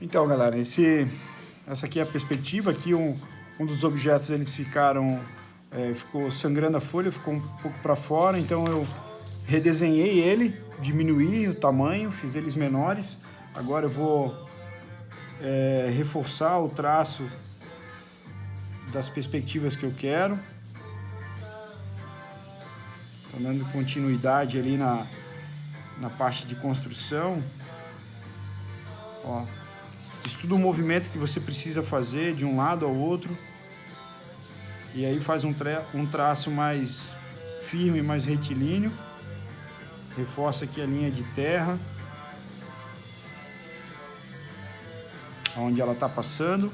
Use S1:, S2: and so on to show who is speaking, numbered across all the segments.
S1: Então, galera, essa aqui é a perspectiva. Aqui um dos objetos eles ficou sangrando a folha, ficou um pouco para fora, então eu redesenhei ele, diminuí o tamanho, fiz eles menores. Agora eu vou reforçar o traço das perspectivas que eu quero. Estou dando continuidade ali na parte de construção. Ó, estuda o movimento que você precisa fazer de um lado ao outro. E aí faz um traço mais firme, mais retilíneo. Reforça aqui a linha de terra, onde ela está passando.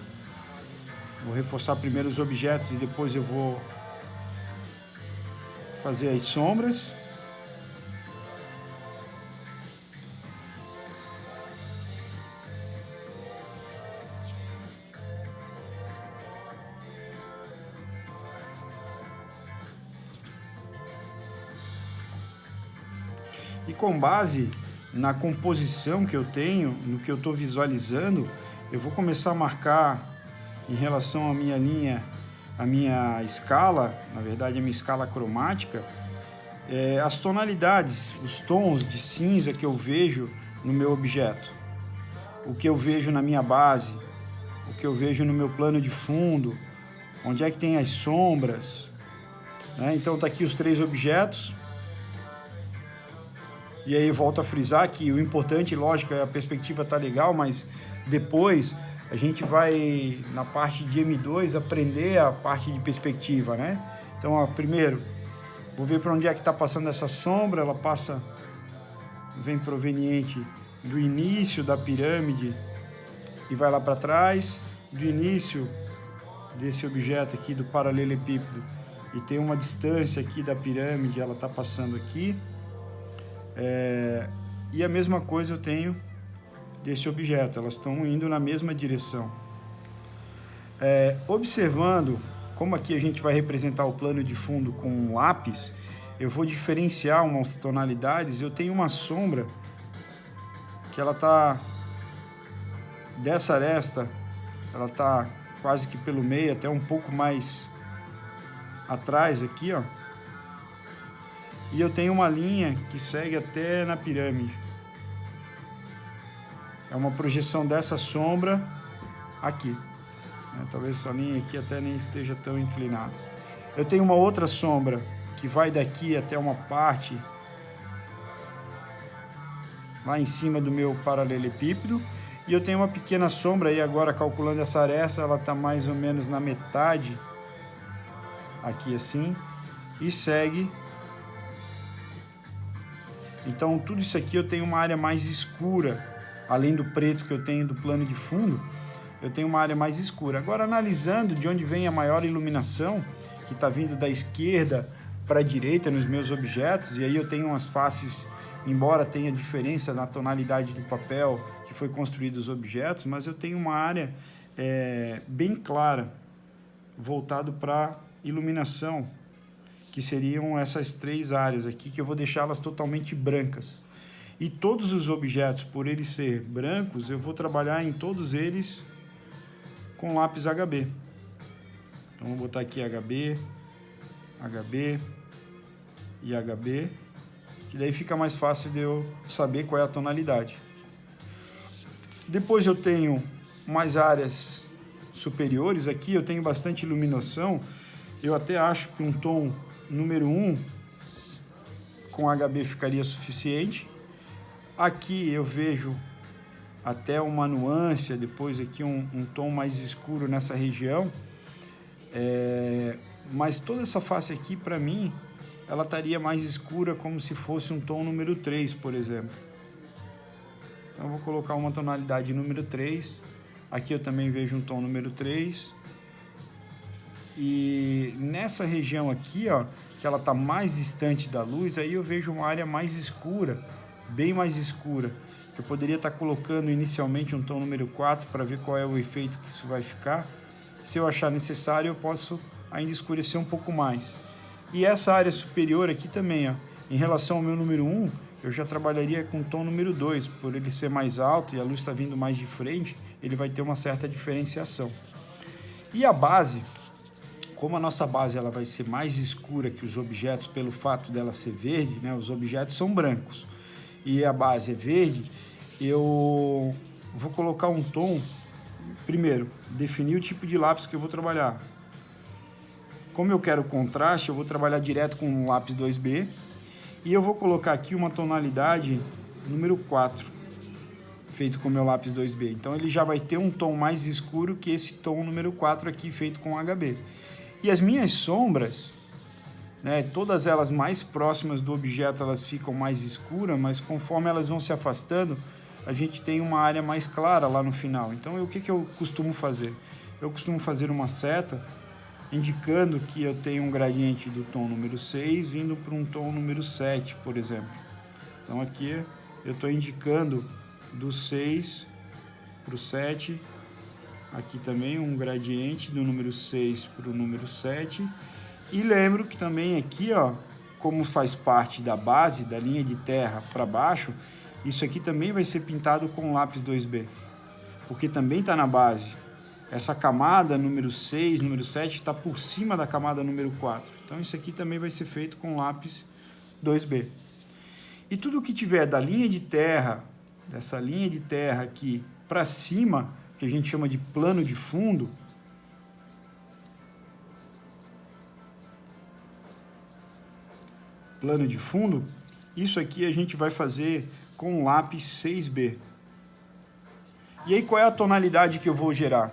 S1: Vou reforçar primeiro os objetos e depois eu vou fazer as sombras. E com base na composição que eu tenho, no que eu estou visualizando, eu vou começar a marcar em relação à minha linha, a minha escala, na verdade a minha escala cromática, as tonalidades, os tons de cinza que eu vejo no meu objeto, o que eu vejo na minha base, o que eu vejo no meu plano de fundo, onde é que tem as sombras, né? Então tá aqui os 3 objetos. E aí volto a frisar que o importante, lógico, é a perspectiva tá legal, mas depois a gente vai, na parte de M2, aprender a parte de perspectiva, né? Então, ó, primeiro, vou ver para onde é que está passando essa sombra. Ela vem proveniente do início da pirâmide e vai lá para trás, do início desse objeto aqui, do paralelepípedo, e tem uma distância aqui da pirâmide, ela está passando aqui. E a mesma coisa eu tenho desse objeto, elas estão indo na mesma direção. Observando como aqui a gente vai representar o plano de fundo com um lápis, eu vou diferenciar umas tonalidades. Eu tenho uma sombra que ela está dessa aresta, ela está quase que pelo meio, até um pouco mais atrás aqui, ó. E eu tenho uma linha que segue até na pirâmide. É uma projeção dessa sombra aqui. Talvez essa linha aqui até nem esteja tão inclinada. Eu tenho uma outra sombra que vai daqui até uma parte lá em cima do meu paralelepípedo. E eu tenho uma pequena sombra aí agora, calculando essa aresta, ela está mais ou menos na metade, aqui assim, e segue. Então tudo isso aqui eu tenho uma área mais escura, além do preto que eu tenho do plano de fundo, eu tenho uma área mais escura. Agora, analisando de onde vem a maior iluminação, que está vindo da esquerda para a direita nos meus objetos, e aí eu tenho umas faces, embora tenha diferença na tonalidade do papel que foi construído os objetos, mas eu tenho uma área bem clara, voltado para iluminação, que seriam essas 3 áreas aqui, que eu vou deixá-las totalmente brancas. E todos os objetos, por eles ser brancos, eu vou trabalhar em todos eles com lápis HB. Então, vou botar aqui HB, HB e HB, que daí fica mais fácil de eu saber qual é a tonalidade. Depois eu tenho mais áreas superiores aqui, eu tenho bastante iluminação. Eu até acho que um tom número 1 com HB ficaria suficiente. Aqui eu vejo até uma nuance, depois aqui um tom mais escuro nessa região. Mas toda essa face aqui, para mim, ela estaria mais escura, como se fosse um tom número 3, por exemplo. Então eu vou colocar uma tonalidade número 3. Aqui eu também vejo um tom número 3. E nessa região aqui, ó, que ela está mais distante da luz, aí eu vejo uma área mais escura, bem mais escura, que eu poderia estar colocando inicialmente um tom número 4 para ver qual é o efeito que isso vai ficar. Se eu achar necessário, eu posso ainda escurecer um pouco mais. E essa área superior aqui também, ó, em relação ao meu número 1, eu já trabalharia com o tom número 2, por ele ser mais alto e a luz está vindo mais de frente, ele vai ter uma certa diferenciação. E a base, como a nossa base ela vai ser mais escura que os objetos pelo fato dela ser verde, né? Os objetos são brancos e a base é verde, eu vou colocar um tom, primeiro, definir o tipo de lápis que eu vou trabalhar. Como eu quero contraste, eu vou trabalhar direto com um lápis 2B e eu vou colocar aqui uma tonalidade número 4, feito com o meu lápis 2B. Então ele já vai ter um tom mais escuro que esse tom número 4 aqui, feito com HB. E as minhas sombras, né, todas elas mais próximas do objeto, elas ficam mais escuras, mas conforme elas vão se afastando, a gente tem uma área mais clara lá no final. Então, o que eu costumo fazer? Eu costumo fazer uma seta indicando que eu tenho um gradiente do tom número 6 vindo para um tom número 7, por exemplo. Então, aqui eu estou indicando do 6 para o 7, aqui também um gradiente do número 6 para o número 7. E lembro que também aqui, ó, como faz parte da base, da linha de terra para baixo, isso aqui também vai ser pintado com lápis 2B, porque também está na base. Essa camada número 6, número 7 está por cima da camada número 4. Então isso aqui também vai ser feito com lápis 2B. E tudo que tiver da linha de terra, dessa linha de terra aqui para cima, que a gente chama de plano de fundo, isso aqui a gente vai fazer com lápis 6B. E aí qual é a tonalidade que eu vou gerar?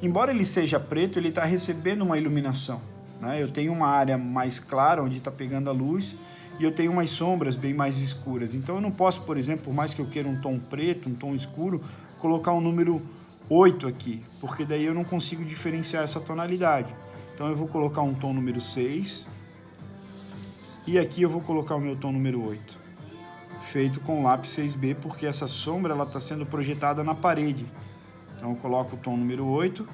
S1: Embora ele seja preto, ele está recebendo uma iluminação, né? Eu tenho uma área mais clara, onde está pegando a luz, e eu tenho umas sombras bem mais escuras. Então eu não posso, por exemplo, por mais que eu queira um tom preto, um tom escuro, colocar um número 8 aqui, porque daí eu não consigo diferenciar essa tonalidade. Então eu vou colocar um tom número 6, e aqui eu vou colocar o meu tom número 8, feito com lápis 6B, porque essa sombra ela está sendo projetada na parede. Então eu coloco o tom número 8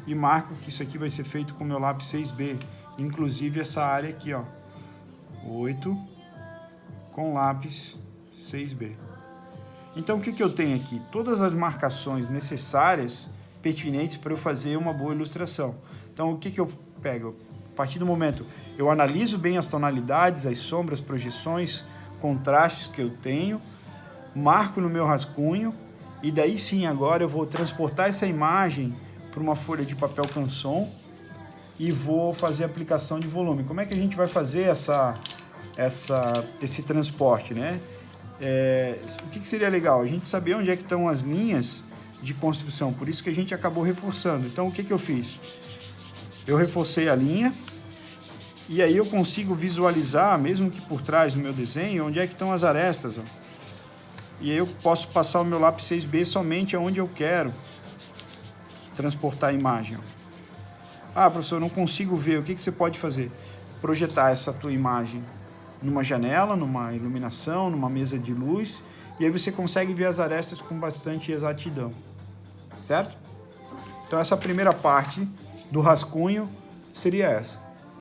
S1: e marco que isso aqui vai ser feito com o meu lápis 6B, inclusive essa área aqui, ó, 8 com lápis 6B. Então o que eu tenho aqui? Todas as marcações necessárias, pertinentes para eu fazer uma boa ilustração. Então o que eu pego? A partir do momento eu analiso bem as tonalidades, as sombras, projeções, contrastes que eu tenho, marco no meu rascunho, e daí sim agora eu vou transportar essa imagem para uma folha de papel canson e vou fazer a aplicação de volume. Como é que a gente vai fazer esse transporte, né? O que seria legal? A gente saber onde é que estão as linhas de construção, por isso que a gente acabou reforçando. Então o que eu fiz? Eu reforcei a linha, e aí eu consigo visualizar, mesmo que por trás do meu desenho, onde é que estão as arestas, ó. E aí eu posso passar o meu lápis 6B somente aonde eu quero transportar a imagem, ó. Ah, professor, eu não consigo ver. O que você pode fazer? Projetar essa tua imagem numa janela, numa iluminação, numa mesa de luz, e aí você consegue ver as arestas com bastante exatidão, certo? Então essa primeira parte do rascunho seria essa.